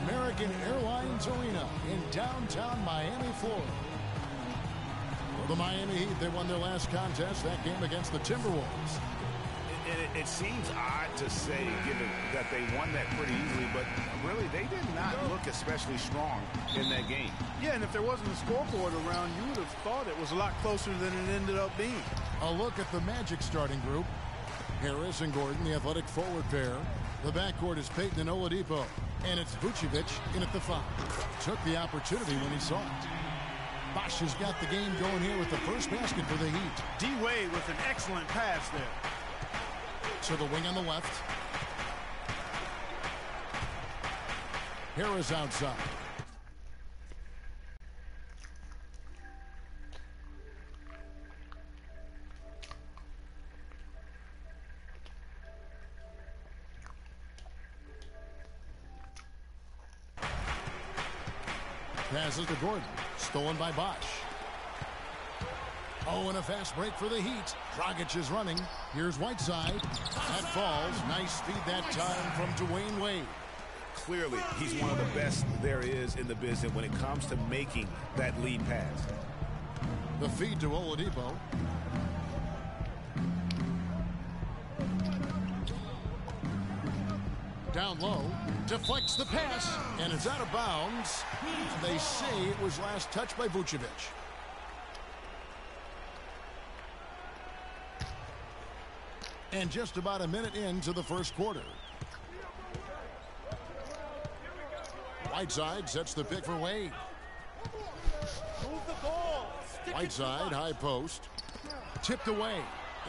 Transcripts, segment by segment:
American Airlines Arena in downtown Miami, Florida. For the Miami Heat, they won their last contest, that game against the Timberwolves. It seems odd to say, given that they won that pretty easily, but really they did not look especially strong in that game. Yeah, and if there wasn't a scoreboard around, you would have thought it was a lot closer than it ended up being. A look at the Magic starting group. Harris and Gordon, the athletic forward pair. The backcourt is Payton and Oladipo. And it's Vucevic in at the 5. Took the opportunity when he saw it. Bosh has got the game going here with the first basket for the Heat. D-Wade with an excellent pass there. To the wing on the left. Harris outside. Passes to Gordon. Stolen by Bosh. Oh, and a fast break for the Heat. Dragic is running. Here's Whiteside. That falls. Nice feed that time from Dwayne Wade. Clearly, he's one of the best there is in the business when it comes to making that lead pass. The feed to Oladipo. Down low. Deflects the pass. And it's out of bounds. They say it was last touched by Vucevic. And just about a minute into the first quarter. Whiteside sets the pick for Wade. Whiteside, high post. Tipped away.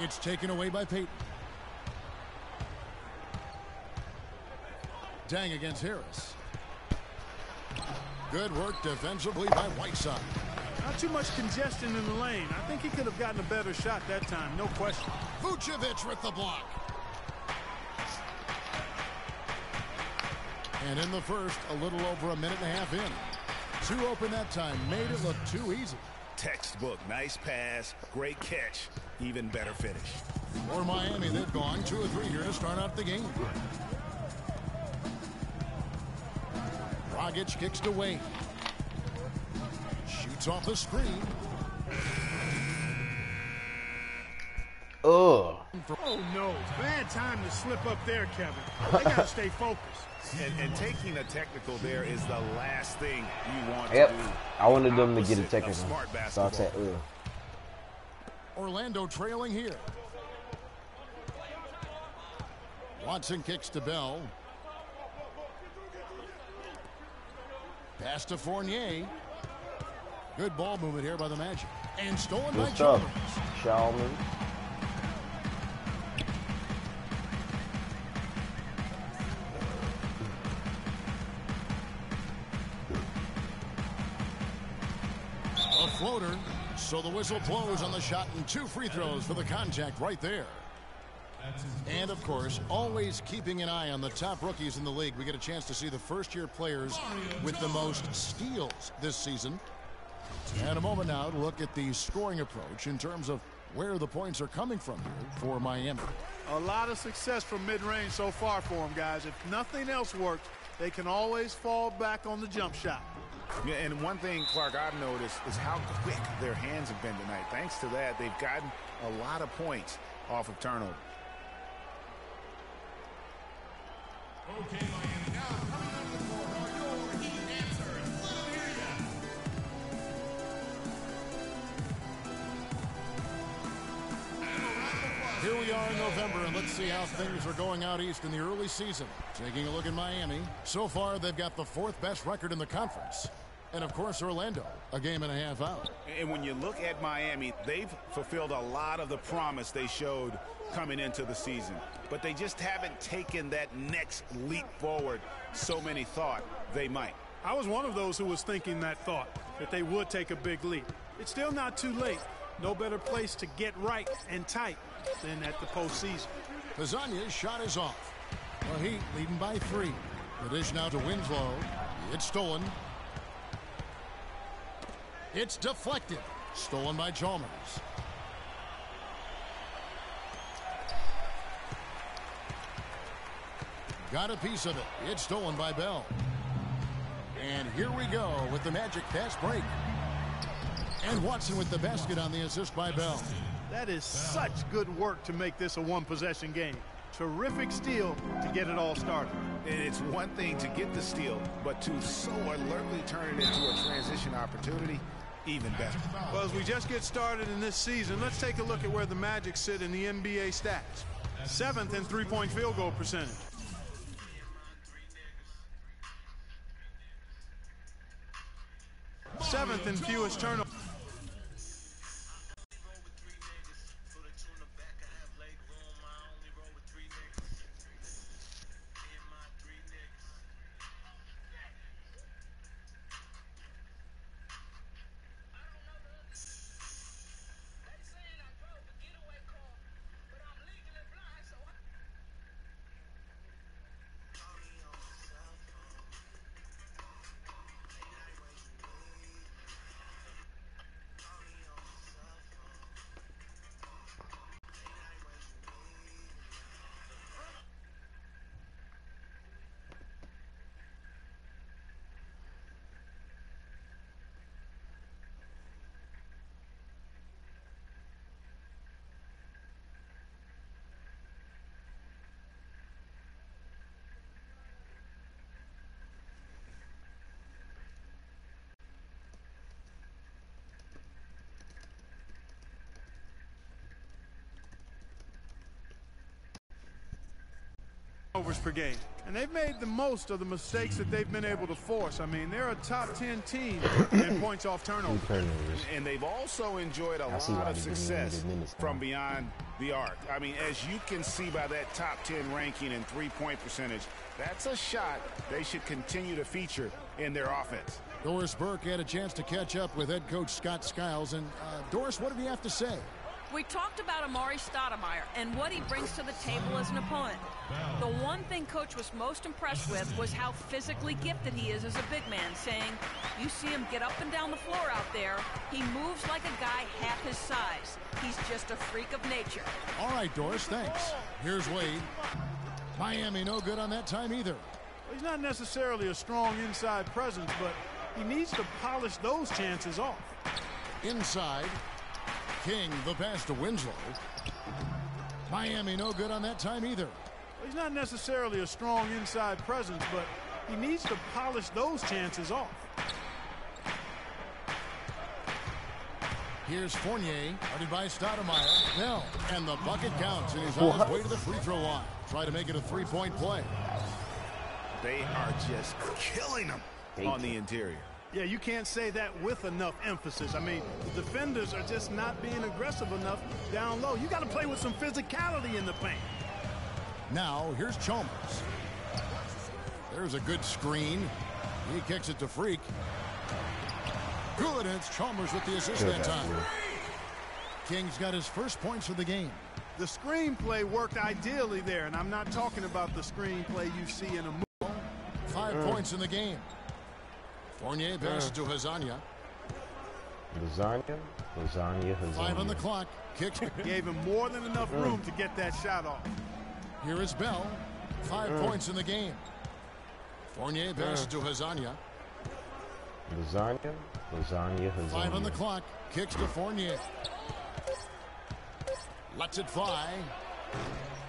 It's taken away by Payton. Dang against Harris. Good work defensively by Whiteside. Not too much congestion in the lane. I think he could have gotten a better shot that time, no question. Vucevic with the block. And in the first, a little over a minute and a half in. 2 open that time. Made it look too easy. Textbook. Nice pass. Great catch. Even better finish. For Miami, they've gone 2 or 3 here to start out the game. Dragic kicks to Wade. Shoots off the screen. Oh no, bad time to slip up there, Kevin. They gotta stay focused. And taking a technical there is the last thing you want to do. I wanted them to get a technical. Smart So I said, Orlando trailing here. Watson kicks to Bell. Pass to Fournier. Good ball movement here by the Magic. And stolen by Chalmers. A floater. So the whistle blows on the shot and 2 free throws for the contact right there. And, of course, always keeping an eye on the top rookies in the league. We get a chance to see the first-year players with the most steals this season. And a moment now to look at the scoring approach in terms of where the points are coming from here for Miami. A lot of success from mid-range so far for them, guys. If nothing else works, they can always fall back on the jump shot. Yeah, and one thing, Clark, I've noticed is how quick their hands have been tonight. Thanks to that, they've gotten a lot of points off of turnover. Okay, Miami, now coming on the court are your Heat answers. Let them hear ya. Here we are in November, and let's see how things are going out east in the early season. Taking a look at Miami. So far, they've got the 4th best record in the conference. And, of course, Orlando, a game and a half out. And when you look at Miami, they've fulfilled a lot of the promise they showed coming into the season. But they just haven't taken that next leap forward so many thought they might. I was one of those who was thinking that thought, that they would take a big leap. It's still not too late. No better place to get right and tight than at the postseason. Pizzagna's shot is off. The Heat leading by 3. The dish now to Winslow. It's stolen. It's deflected. Stolen by Chalmers. Got a piece of it. It's stolen by Bell. And here we go with the Magic fast break. And Watson with the basket on the assist by Bell. That is such good work to make this a one-possession game. Terrific steal to get it all started. And it's one thing to get the steal, but to so alertly turn it into a transition opportunity, even better. Well, as we just get started in this season, let's take a look at where the Magic sit in the NBA stats. 7th in three-point field goal percentage. 7th in fewest turnovers. Per game, and they've made the most of the mistakes that they've been able to force. I mean, they're a top 10 team in points off turnovers. And they've also enjoyed a lot of success from beyond the arc. I mean, as you can see by that top 10 ranking and three-point percentage, that's a shot they should continue to feature in their offense. Doris Burke had a chance to catch up with head coach Scott Skiles. And Doris, what did he have to say? We talked about Amari Stoudemire and what he brings to the table as an opponent. The one thing Coach was most impressed with was how physically gifted he is as a big man, saying, you see him get up and down the floor out there. He moves like a guy half his size. He's just a freak of nature. All right, Doris, thanks. Here's Wade. Miami no good on that time either. He's not necessarily a strong inside presence, but he needs to polish those chances off. Inside. King, the pass to Winslow. Miami no good on that time either. He's not necessarily a strong inside presence, but he needs to polish those chances off. Here's Fournier, guarded by Stoudemire. Bell, and the bucket counts, and he's on his way to the free throw line. Try to make it a three-point play. They are just killing them on the interior. Yeah, you can't say that with enough emphasis. I mean, the defenders are just not being aggressive enough down low. You got to play with some physicality in the paint. Now, here's Chalmers. There's a good screen. He kicks it to Freak. Good, and it's Chalmers with the assist that time. King's got his first points of the game. The screenplay worked ideally there, and I'm not talking about the screenplay you see in a movie. 5 points in the game. Fournier passes to Hazania. Lasagna. 5 on the clock. Kicks. Gave him more than enough room to get that shot off. Here is Bell. 5 points in the game. Fournier passes to Hazania. Lasagna. 5 on the clock. Kicks to Fournier. Lets it fly.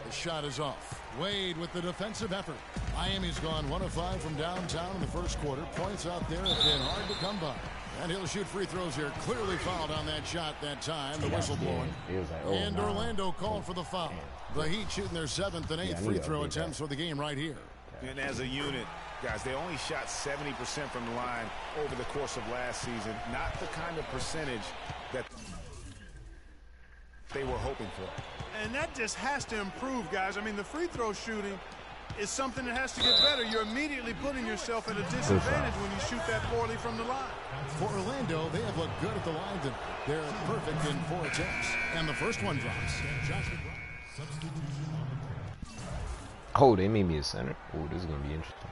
The shot is off. Wade with the defensive effort. Miami's gone 1 of 5 from downtown in the first quarter. Points out there have been hard to come by. And he'll shoot free throws here. Clearly fouled on that shot that time. The whistle blowing. And Orlando called for the foul. The Heat shooting their 7th and 8th free throw attempts for the game right here. And as a unit, guys, they only shot 70% from the line over the course of last season. Not the kind of percentage that they were hoping for. And that just has to improve, guys. I mean, the free throw shooting is something that has to get better. You're immediately putting yourself at a disadvantage when you shoot that poorly from the line. For Orlando, they have looked good at the line tonight. They're perfect in 4 attempts. And the first one drops. Oh, they made me a center. Oh, this is going to be interesting.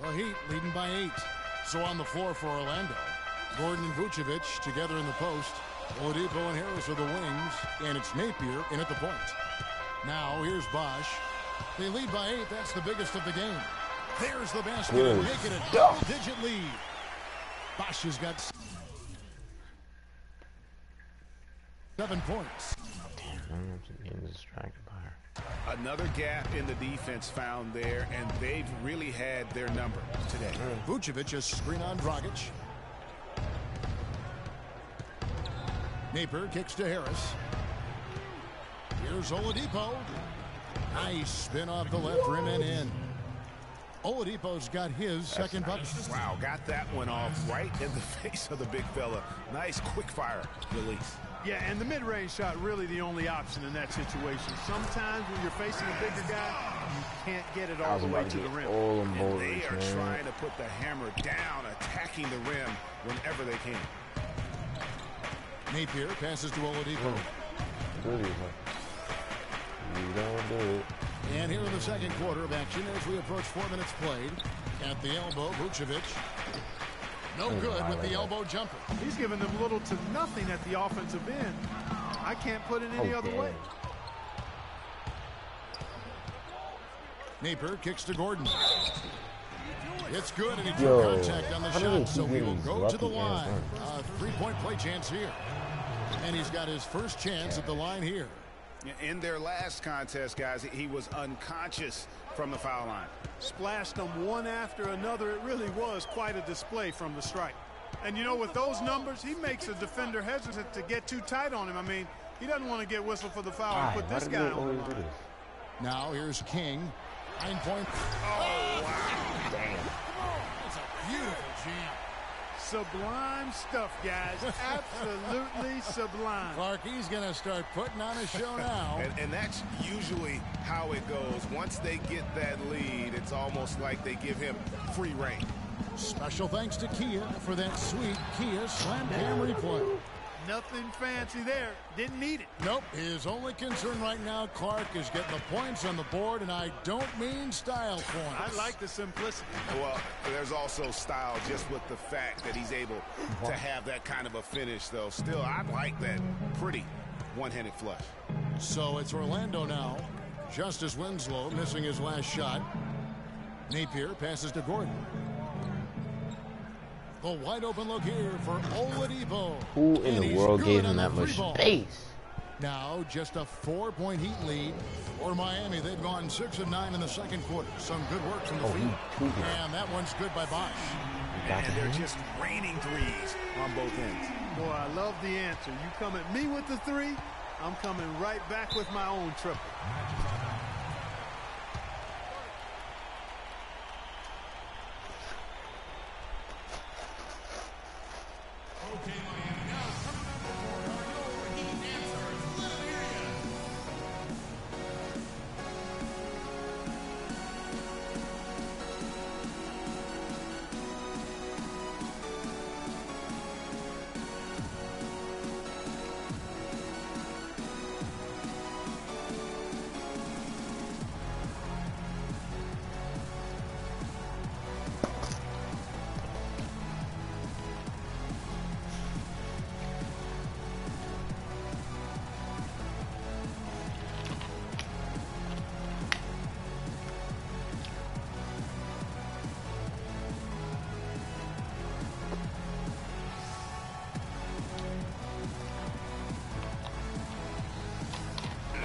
The Heat leading by 8. So on the floor for Orlando, Gordon and Vucevic together in the post. Oladipo and Harris are the wings, and it's Napier in at the point. Now here's Bosch. They lead by 8. That's the biggest of the game. There's the basket and making it double-digit lead. Bosch has got 7 points. I'm getting distracted by her. Another gap in the defense found there, and they've really had their number today. Vucevic a screen on Dragic. Napier kicks to Harris. Here's Oladipo. Nice spin off the left rim and in. Oladipo's got his second bucket. Wow, got that one off right in the face of the big fella. Nice quick fire release. Yeah, and the mid-range shot really the only option in that situation. Sometimes when you're facing a bigger guy, you can't get it all the way to the rim. And they are trying to put the hammer down, attacking the rim whenever they can. Napier passes to Oladipo. You don't do it. And here in the second quarter of action as we approach 4 minutes played. At the elbow, Vucevic. No good with the elbow jumper. He's giving them little to nothing at the offensive end. I can't put it any other way. Napier kicks to Gordon. It's good, and he took contact on the shot, so he will go to the line. A three-point play chance here. And he's got his first chance at the line here. In their last contest, guys, he was unconscious from the foul line. Splashed them one after another. It really was quite a display from the stripe. And, you know, with those numbers, he makes a defender hesitant to get too tight on him. I mean, he doesn't want to get whistled for the foul and put this guy on the line. Now here's King. 9 points. Oh, wow. Damn. That's a beautiful jam. Sublime stuff, guys. Absolutely sublime. Clarkie's going to start putting on a show now. And that's usually how it goes. Once they get that lead, it's almost like they give him free reign. Special thanks to Kia for that sweet Kia Slam Cam replay. Nothing fancy there. Didn't need it. Nope. His only concern right now, Clark, is getting the points on the board, and I don't mean style points. I like the simplicity. Well, there's also style just with the fact that he's able to have that kind of a finish, though. Still, I like that pretty one-handed flush. So it's Orlando now. Justice Winslow missing his last shot. Napier passes to Gordon. The wide open look here for Oladipo. Who in the world gave him that much space? Now just a 4-point Heat lead for Miami. They've gone 6 of 9 in the second quarter. Some good work from the field. And that one's good by Bosch. And they're just raining threes on both ends. Boy, I love the answer. You come at me with the three, I'm coming right back with my own triple. Okay, Miami. Now coming up the court are your Heat answers. Let them hear ya.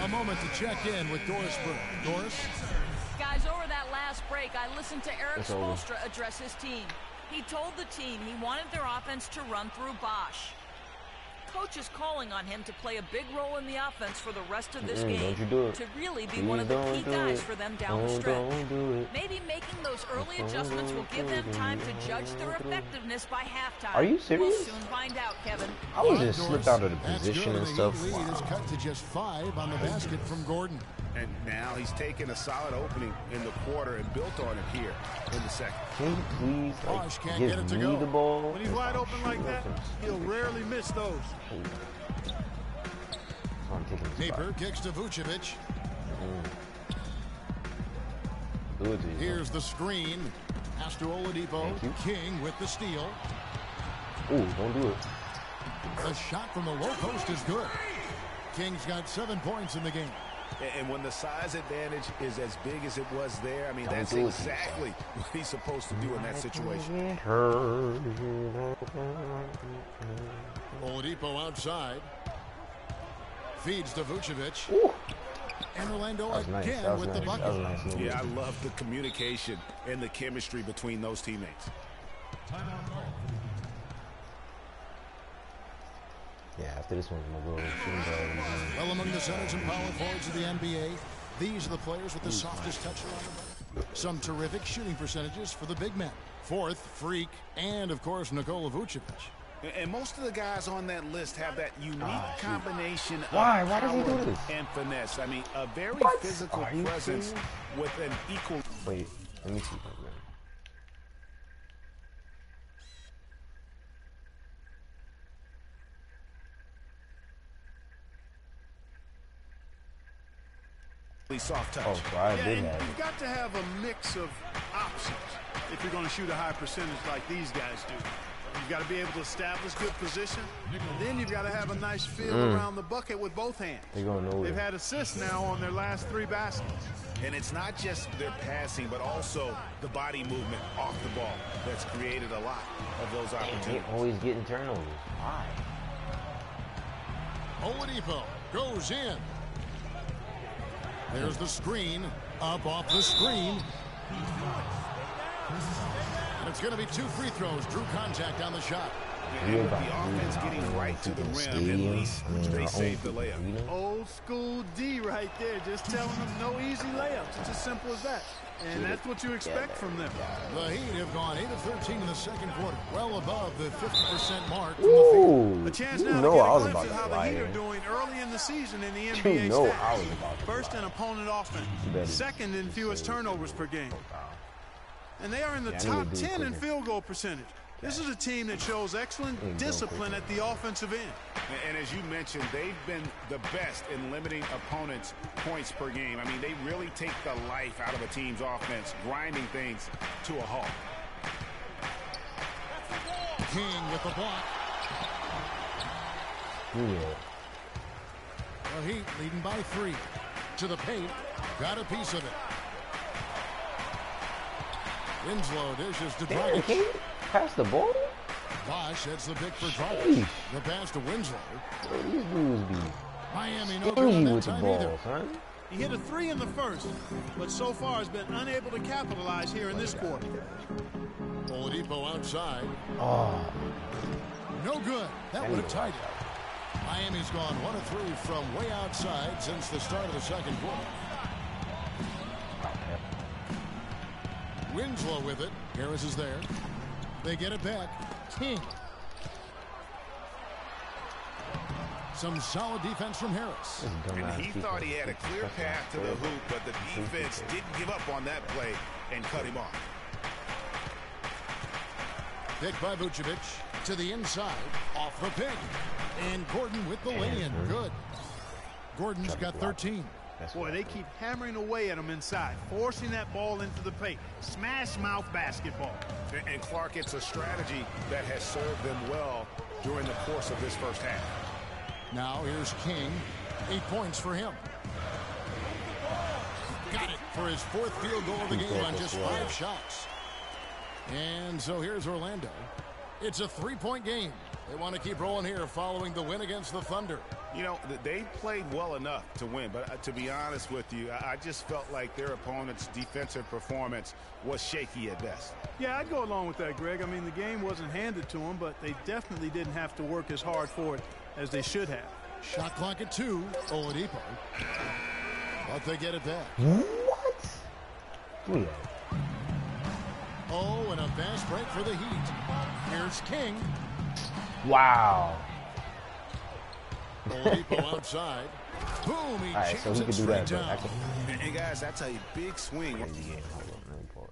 A moment to check in with Doris Burke. Doris? Guys, over that last break, I listened to Eric Spoelstra address his team. He told the team he wanted their offense to run through Bosch. Coach is calling on him to play a big role in the offense for the rest of this game to really be one of the key guys for them down the stretch. Maybe making those early adjustments will give them time to judge their effectiveness by halftime. Are you serious? We'll soon find out, Kevin. I was just slipped out of the position and stuff. The lead is cut to just 5 on the basket from Gordon. And now he's taken a solid opening in the quarter and built on it here in the second. Can you please Bosch can't give get it to me go. the ball? When he's wide open like that, he'll rarely miss those. Napier kicks to Vucevic. Here's the screen. Pass to Oladipo. King with the steal. Ooh, don't do it. The shot from the low post is good. King's got 7 points in the game. And when the size advantage is as big as it was there, I mean, that's exactly what he's supposed to do in that situation. Oladipo outside. Feeds to Vucevic. Ooh. And Orlando Nice. again with the bucket. Nice. Yeah, I love the communication and the chemistry between those teammates. Yeah, after this one's gonna go shooting guard. Well, among the centers and power forwards of the NBA, these are the players with the softest touch around the ball. Some terrific shooting percentages for the big men. Fourth, Freak, and of course, Nikola Vucevic. And most of the guys on that list have that unique combination of Why does he do power this? and finesse. I mean, a very physical presence with an equal... Wait, let me see. soft touch. Oh, so I Yeah, did and have you've it. got to have a mix of options if you're going to shoot a high percentage like these guys do. You've got to be able to establish good position, and then you've got to have a nice feel around the bucket with both hands. They're going nowhere. They've had assists now on their last 3 baskets. And it's not just their passing, but also the body movement off the ball that's created a lot of those They opportunities. always getting turnovers. Why? Oladipo goes in. There's the screen. Up off the screen. And it's going to be 2 free throws. Drew contact on the shot. And with the offense getting right to the rim, at least they saved the layup. Old school D right there, just telling them no easy layups. It's as simple as that. And that's what you expect from them. The Heat have gone 8 of 13 in the second quarter, well above the 50% mark from the field. A chance You now know to I was get a about glimpse to at how the fly Heat are in. doing early in the season in the You NBA know stats. I was about to First fly. in opponent offense, better- second in fewest turnovers per game. And they are in the Yeah, I need top to do it 10 in quicker. field goal percentage. This is a team that shows excellent discipline at the offensive end. And as you mentioned, they've been the best in limiting opponents' points per game. I mean, they really take the life out of a team's offense, grinding things to a halt. King with the block. Yeah. The Heat leading by 3. To the paint. Got a piece of it. Winslow dishes to Damn, can Dragic. you pass the ball? Bosh hits the pick for Dragic. Sheesh. The pass to Winslow. These dudes be Miami no good on stingy that with the time ball, either. son. He hit a 3 in the first, but so far has been unable to capitalize here in this quarter. Oladipo outside. Oh, No good. That would have tied it. Miami's gone 1 of 3 from way outside since the start of the second quarter. Winslow with it. Harris is there. They get it back. King. Some solid defense from Harris. And he thought he had a clear path to the hoop, but the defense didn't give up on that play and cut him off. Pick by Vucevic to the inside. Off the pick. And Gordon with the lay-in. Good. Gordon's got 13. Boy, they keep hammering away at him inside, forcing that ball into the paint. Smash mouth basketball. And Clark, it's a strategy that has served them well during the course of this first half. Now here's King. 8 points for him. Got it for his 4th field goal of the game on just 5 shots. And so here's Orlando. It's a 3-point game. They want to keep rolling here following the win against the Thunder. You know, they played well enough to win, but to be honest with you, I just felt like their opponent's defensive performance was shaky at best. Yeah, I'd go along with that, Greg. I mean, the game wasn't handed to them, but they definitely didn't have to work as hard for it as they should have. Shot clock at 2. Oladipo. But they get it back. What? Yeah. Oh, and a fast break for the Heat. Here's King. Wow. Oladipo outside. Boom, he All right, so jams he it could do straight that. But I down. can... And guys, that's a big swing. Hold on, let me pause.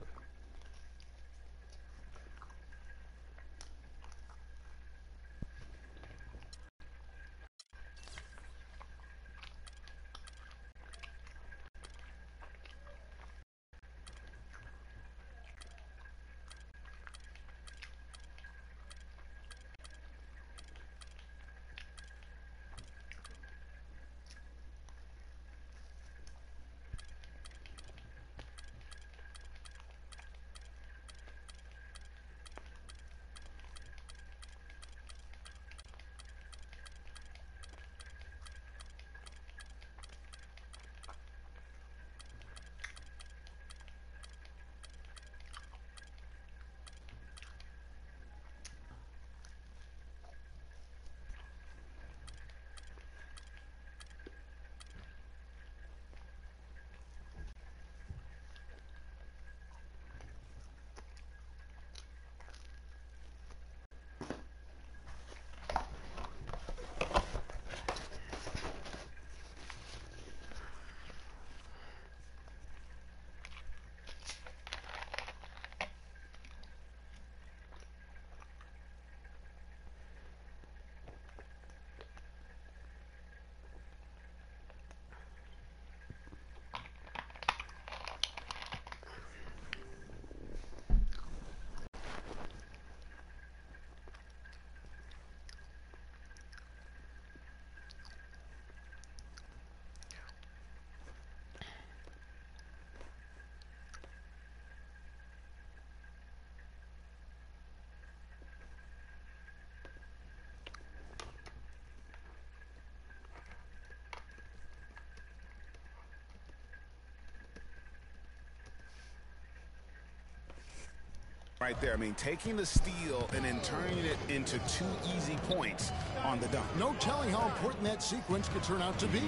Right there. I mean, taking the steal and then turning it into 2 easy points on the dunk. No telling how important that sequence could turn out to be.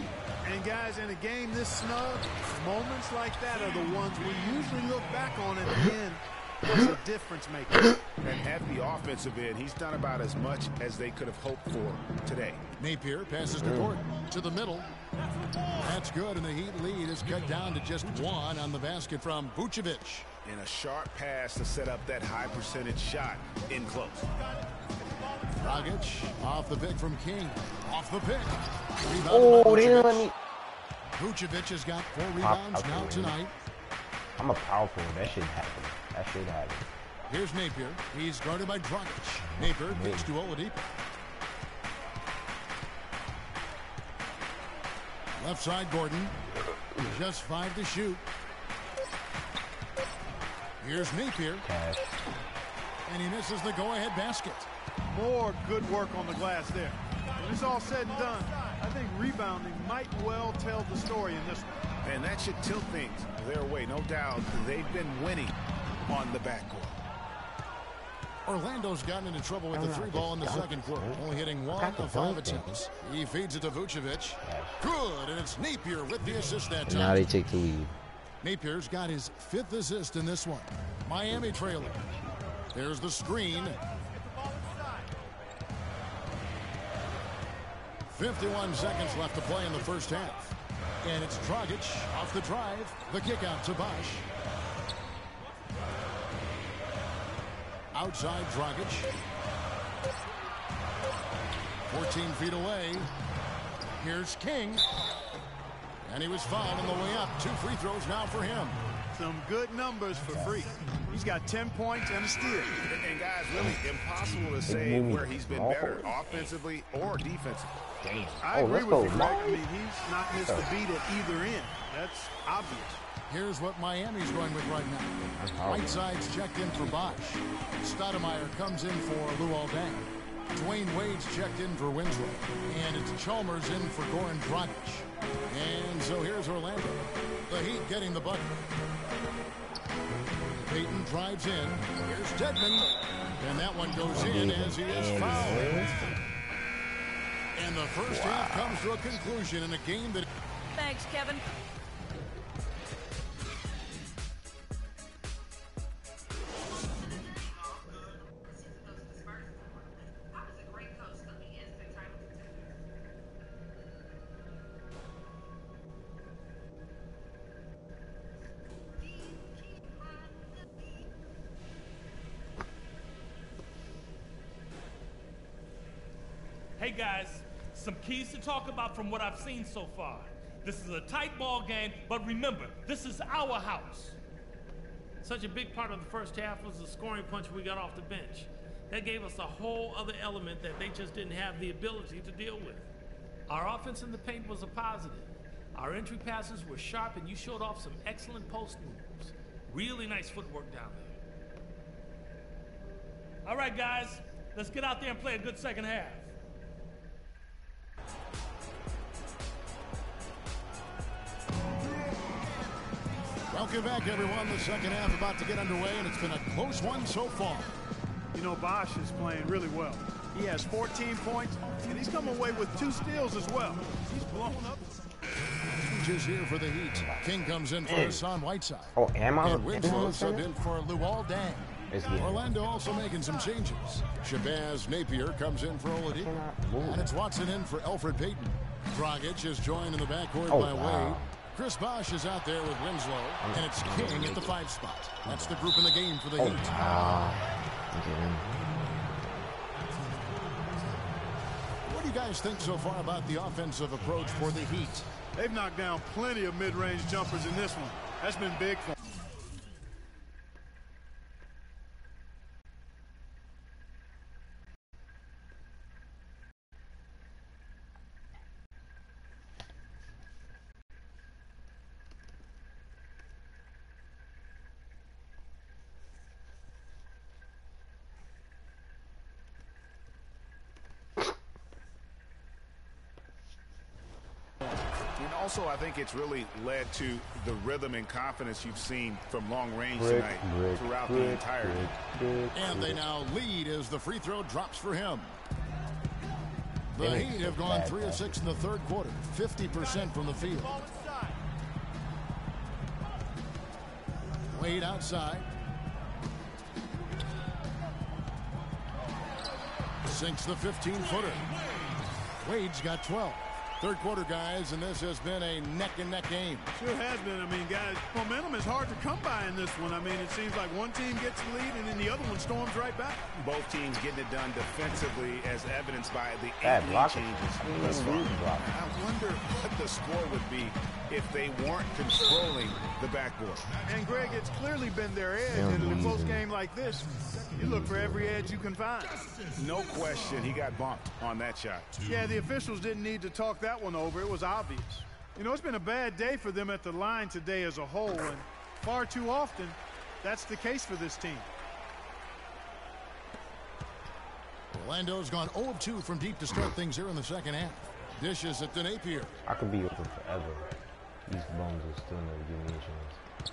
And guys, in a game this snug, moments like that are the ones we usually look back on at the end as a difference maker. And at the offensive end, he's done about as much as they could have hoped for today. Napier passes to Gordon to the middle. That's good, and the Heat lead is cut down to just 1 on the basket from Vucevic. And a sharp pass to set up that high percentage shot in close. Dragic off the pick from King. Off the pick. Oh, they didn't let me. Vucevic has got 4 rebounds now tonight. I'm a power forward. That should happen. That should happen. Here's Napier. He's guarded by Dragic. Napier kicks to Oladipo. Left side, Gordon. Just 5 to shoot. Here's Napier. And he misses the go-ahead basket. More good work on the glass there. When it's all said and done, I think rebounding might well tell the story in this one. And that should tilt things their way. No doubt they've been winning on the backcourt. Orlando's gotten into trouble with the 3 ball in the second quarter, only hitting 1 of 5 attempts. He feeds it to Vucevic. Good, and it's Napier with the assist that time. Now they take the lead. Napier's got his 5th assist in this one. Miami trailing. There's the screen. 51 seconds left to play in the first half. And it's Dragic off the drive. The kick out to Bosh. Outside Dragic. 14 feet away. Here's King. And he was fouled on the way up. 2 free throws now for him. Some good numbers for Free. He's got 10 points and a steal. And guys, really impossible to say where he's been better, offensively or defensively. I agree with you, Greg. I mean, he's not missed a beat at either end. That's obvious. Here's what Miami's going with right now. Whiteside's checked in for Bosh. Stoudemire comes in for Luol Deng. Dwayne Wade's checked in for Winslow. And it's Chalmers in for Goran Dragic. And so here's Orlando. The Heat getting the bucket. Payton drives in. Here's Dedmon. And that one goes in as he is fouled. And the first half comes to a conclusion in a game that... Thanks, Kevin. Hey guys, some keys to talk about from what I've seen so far. This is a tight ball game, but remember, this is our house. Such a big part of the first half was the scoring punch we got off the bench. That gave us a whole other element that they just didn't have the ability to deal with. Our offense in the paint was a positive. Our entry passes were sharp, and you showed off some excellent post moves. Really nice footwork down there. All right, guys, let's get out there and play a good second half. Welcome back, everyone. The second half about to get underway, and it's been a close one so far. You know, Bosh is playing really well. He has 14 points, and he's come away with 2 steals as well. He's blown up. Switches here for the Heat. King comes in for Hassan Whiteside. Oh, am I? And Winslow subbed in for Luol Deng. Orlando also making some changes. Shabazz Napier comes in for Oladipo. And it's Watson in for Elfrid Payton. Dragic is joined in the backcourt by Wade. Chris Bosh is out there with Winslow, and it's King at the 5 spot. That's the group in the game for the Heat. What do you guys think so far about the offensive approach for the Heat? They've knocked down plenty of mid-range jumpers in this one. That's been big for them. And also, I think it's really led to the rhythm and confidence you've seen from long range tonight throughout the entire game. And they now lead as the free throw drops for him. The Heat have gone 3 of 6 in the third quarter, 50% from the field. Wade outside. Sinks the 15-footer. Wade's got 12. Third quarter, guys, and this has been a neck-and-neck game. Sure has been. I mean, guys, momentum is hard to come by in this one. I mean, it seems like one team gets the lead, and then the other one storms right back. Both teams getting it done defensively, as evidenced by the 8 lead changes thus far. I wonder what the score would be if they weren't controlling the backboard. And, Greg, it's clearly been their edge, and in a close game like this, you look for every edge you can find. No question he got bumped on that shot. Yeah, the officials didn't need to talk that one over. It was obvious. You know, it's been a bad day for them at the line today as a whole, and far too often, that's the case for this team. Orlando's gone 0 of 2 from deep to start things here in the second half. Dishes it to Napier. I could be open forever. These bums will still never give me a chance.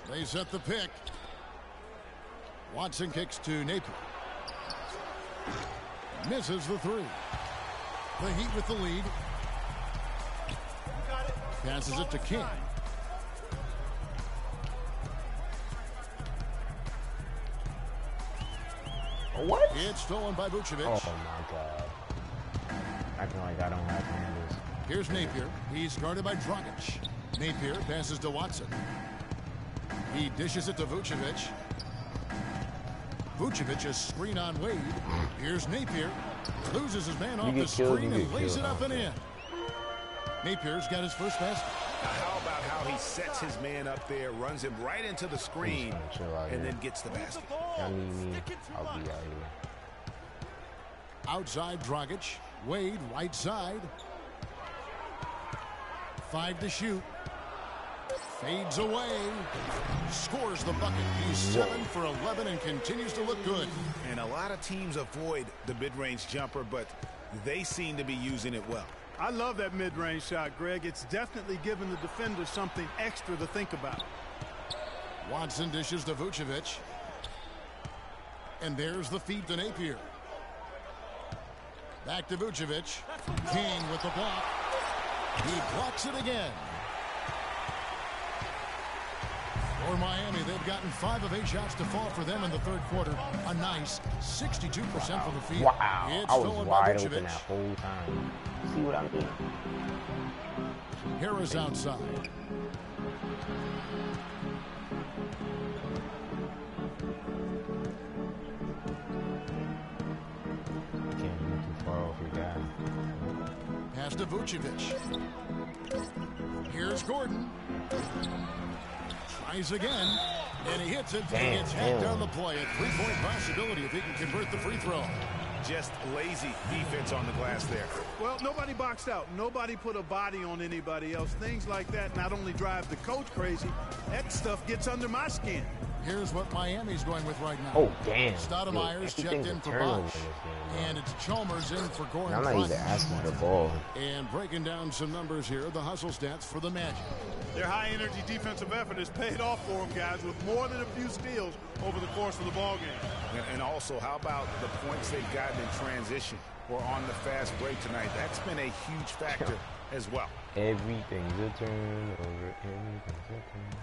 They set the pick. Watson kicks to Napier. Misses the 3. The Heat with the lead. Passes it to King. What? It's stolen by Vucevic. Oh my God. Acting like I don't have handles. Here's Napier. He's guarded by Dragic. Napier passes to Watson. He dishes it to Vucevic. Vucevic a screen on Wade. Here's Napier. Loses his man off the screen and lays it up and in. Napier's got his first basket. Now, how about how he sets his man up there, runs him right into the screen, and then gets the basket. Y'all need me, I'll be out here. Outside Dragic. Wade right side. 5 to shoot. Fades away. Scores the bucket. He's 7 for 11 and continues to look good. And a lot of teams avoid the mid-range jumper, but they seem to be using it well. I love that mid-range shot, Greg. It's definitely given the defender something extra to think about. Watson dishes to Vucevic. And there's the feed to Napier. Back to Vucevic. King with the block. He blocks it again. For Miami, they've gotten 5 of 8 shots to fall for them in the third quarter. A nice 62% from the field. Wow, It's I was wide open that whole time. See what I mean? Harris outside. Can't be too far off your guy. Pass to Vucevic. Here's Gordon. Tries again, and he hits it. And gets hacked down the play. A 3-point possibility if he can convert the free throw. Just lazy defense on the glass there. Well, nobody boxed out. Nobody put a body on anybody else. Things like that not only drive the coach crazy, that stuff gets under my skin. Here's what Miami's going with right now. Oh, damn. Stoudemire's checked in for Bosch. And it's Chalmers in for Goran. I'm not even asking for the ball. And breaking down some numbers here, the hustle stats for the Magic. Their high-energy defensive effort has paid off for them, guys, with more than a few steals over the course of the ball game. And also, how about the points they've gotten in transition or on the fast break tonight? That's been a huge factor as well. Everything's a turnover. Everything's a turnover.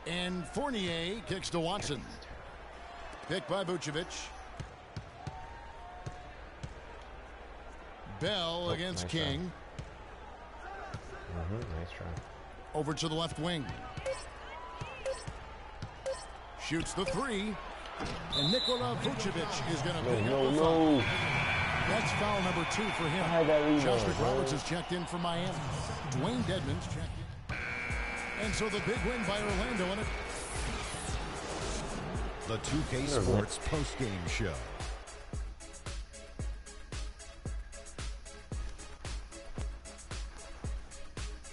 And Fournier kicks to Watson. Picked by Vucevic. Bell against King. Nice try. Over to the left wing. Shoots the 3. And Nikola Vucevic is going to pick up the foul. That's foul number 2 for him. Chelsea Roberts has checked in for Miami. Dwayne Dedmon's checked in. And so the big win by Orlando in it. The 2K Sports postgame show.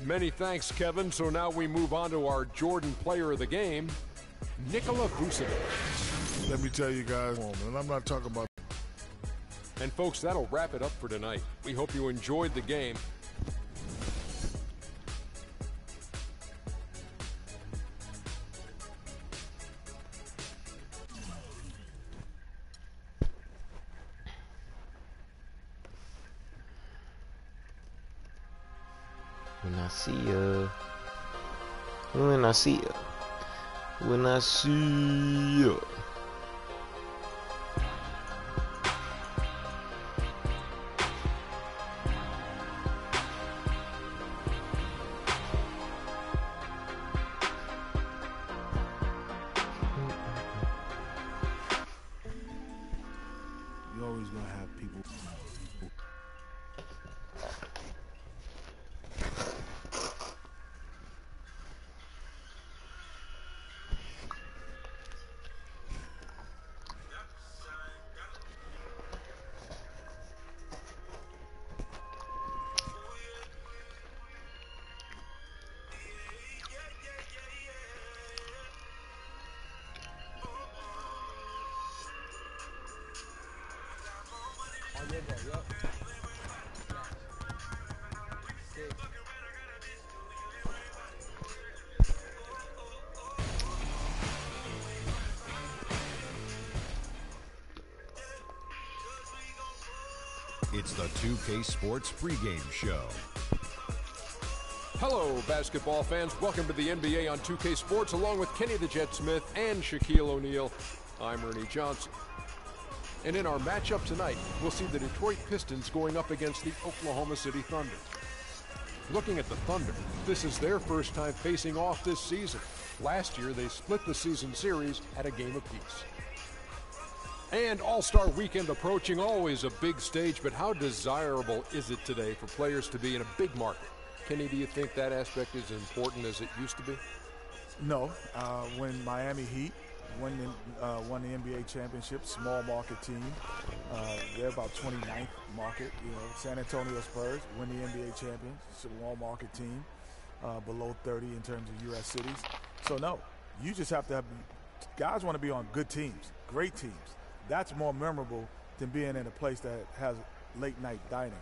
Many thanks, Kevin. So now we move on to our Jordan player of the game, Nikola Vucevic. Let me tell you guys, and I'm not talking about. And folks, that'll wrap it up for tonight. We hope you enjoyed the game. When I see ya. When I see ya. When I see ya. You're always going to have people. It's the 2K Sports pregame show. Hello, basketball fans. Welcome to the NBA on 2K Sports, along with Kenny the Jet Smith and Shaquille O'Neal. I'm Ernie Johnson. And in our matchup tonight, we'll see the Detroit Pistons going up against the Oklahoma City Thunder. Looking at the Thunder, this is their first time facing off this season. Last year, they split the season series at a game apiece. And All-Star Weekend approaching, always a big stage, but how desirable is it today for players to be in a big market? Kenny, do you think that aspect is as important as it used to be? No. When Miami Heat won the NBA championship, small market team, they're about 29th market. You know, San Antonio Spurs win the NBA champions, small market team, below 30 in terms of U.S. cities. So no, you just have to have guys want to be on good teams, great teams. That's more memorable than being in a place that has late night dining.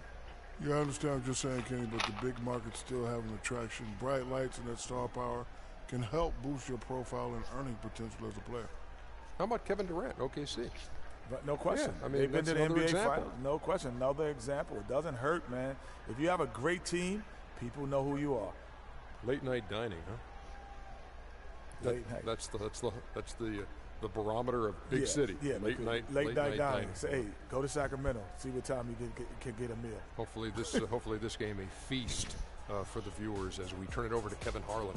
Yeah, I understand what you're saying, Kenny, but the big markets still have an attraction. Bright lights and that star power can help boost your profile and earning potential as a player. How about Kevin Durant, OKC? But no question. Yeah, I mean, they've been to the NBA example. Finals. No question. Another example. It doesn't hurt, man. If you have a great team, people know who you are. Late night dining, huh? Late night. That's the barometer of big city. Yeah, late night dining. Say, hey, go to Sacramento. See what time you can get a meal. Hopefully this game a feast for the viewers as we turn it over to Kevin Harlan.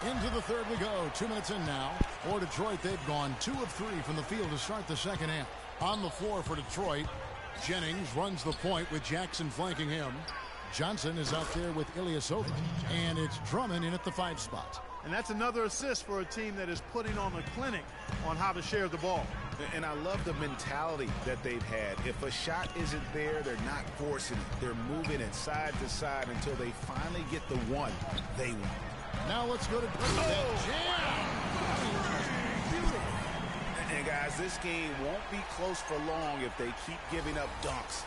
Into the third we go. 2 minutes in now. For Detroit, they've gone 2 of 3 from the field to start the second half. On the floor for Detroit, Jennings runs the point with Jackson flanking him. Johnson is out there with Ilyasova. And it's Drummond in at the 5 spot. And that's another assist for a team that is putting on a clinic on how to share the ball. And I love the mentality that they've had. If a shot isn't there, they're not forcing it. They're moving it side to side until they finally get the one they want. Now let's go to that jam. And guys, this game won't be close for long if they keep giving up dunks.